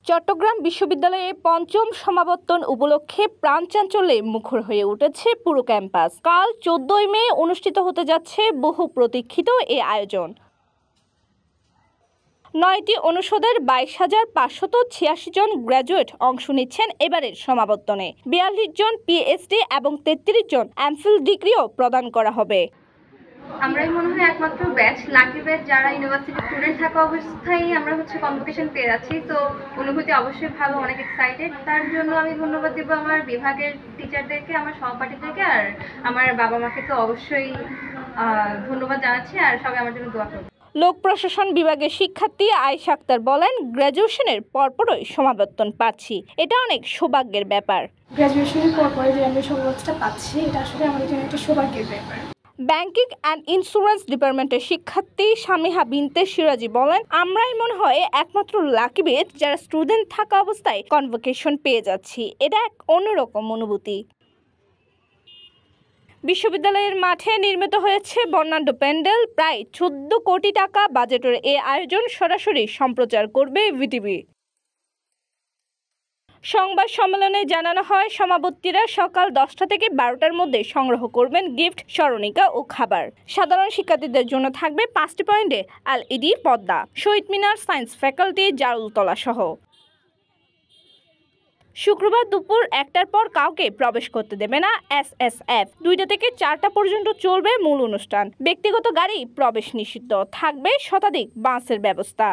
চট্টগ্রাম বিশ্ববিদ্যালয়ে পঞ্চম সমাবর্তন উপলক্ষে প্রাণচাঞ্চল্যে মুখর হয়ে উঠেছে পুরো ক্যাম্পাস। কাল 14 মে অনুষ্ঠিত হতে যাচ্ছে বহু প্রতীক্ষিত এই আয়োজন। 9টি অনুষদের 22,586 জন গ্র্যাজুয়েট অংশ নিচ্ছেন এবারের সমাবর্তনে। 42 জন পিএইচডি এবং 33 জন এমফিল ডিগ্রিও প্রদান করা হবে। আমরাই মনে হয় একমাত্র ব্যাচ, লাকি ব্যাচ, যারা ইউনিভার্সিটি স্টুডেন্ট থাকা অবস্থায় আমরা কনভোকেশন পেয়ে যাচ্ছি। তো অনুভূতি অবশ্যই ভালো, অনেক এক্সাইটেড। তার জন্য আমি ধন্যবাদ দেবো আমার বিভাগের টিচারদেরকে, আমার সহপাঠীদেরকে, আর আমার বাবা মাকে তো অবশ্যই ধন্যবাদ জানাচ্ছি, আর সবাই আমার জন্য দোয়া করবে। লোক প্রশাসন বিভাগের শিক্ষার্থী আয়েশা আক্তার বলেন, গ্র্যাজুয়েশনের পরপরই সমাবর্তন পাচ্ছি, এটা অনেক সৌভাগ্যের ব্যাপার। গ্র্যাজুয়েশনের পরপরই যে আমি সমাবর্তনটা পাচ্ছি, এটা আসলে আমাদের জন্য একটা সৌভাগ্যের ব্যাপার। ব্যাংকিং অ্যান্ড ইন্স্যুরেন্স ডিপার্টমেন্টের শিক্ষার্থী সামিহা বিনতে সিরাজি বলেন, আমরাই মনে হয় একমাত্র লাকি ব্যাচ যারা স্টুডেন্ট থাকা অবস্থায় কনভোকেশন পেয়ে যাচ্ছি, এটা এক অন্যরকম অনুভূতি। বিশ্ববিদ্যালয়ের মাঠে নির্মিত হয়েছে বর্ণাঢ্য প্যান্ডেল। প্রায় 14 কোটি টাকা বাজেটের এই আয়োজন সরাসরি সম্প্রচার করবে ভিটিভি। সংবাদ সম্মেলনে জানানো হয়, সমাবর্তীরা সকাল 10টা থেকে 12টার মধ্যে সংগ্রহ করবেন গিফট, স্মরণিকা ও খাবার। সাধারণ শিক্ষার্থীদের জন্য থাকবে 5টি পয়েন্টে এলইডি পর্দা, শহীদ মিনার, সায়েন্স ফ্যাকাল্টি, জারুলতলা সহ। শুক্রবার দুপুর 1টার পর কাউকে প্রবেশ করতে দেবে না এসএসএফ। 2টা থেকে 4টা পর্যন্ত চলবে মূল অনুষ্ঠান। ব্যক্তিগত গাড়ি প্রবেশ নিষিদ্ধ, থাকবে শতাধিক বাসের ব্যবস্থা।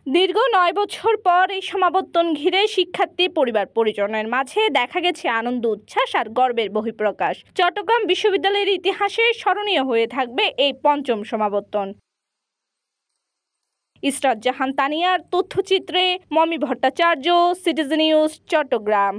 দীর্ঘ 9 বছর পর এই সমাবর্তন ঘিরে শিক্ষার্থী, পরিবার পরিজনের মাঝে দেখা গেছে আনন্দ, উচ্ছ্বাস আর গর্বের বহিঃপ্রকাশ। চট্টগ্রাম বিশ্ববিদ্যালয়ের ইতিহাসে স্মরণীয় হয়ে থাকবে এই পঞ্চম সমাবর্তন। ইসরাত জাহান তানিয়ার তথ্যচিত্রে মমি ভট্টাচার্য, সিটিজেন নিউজ, চট্টগ্রাম।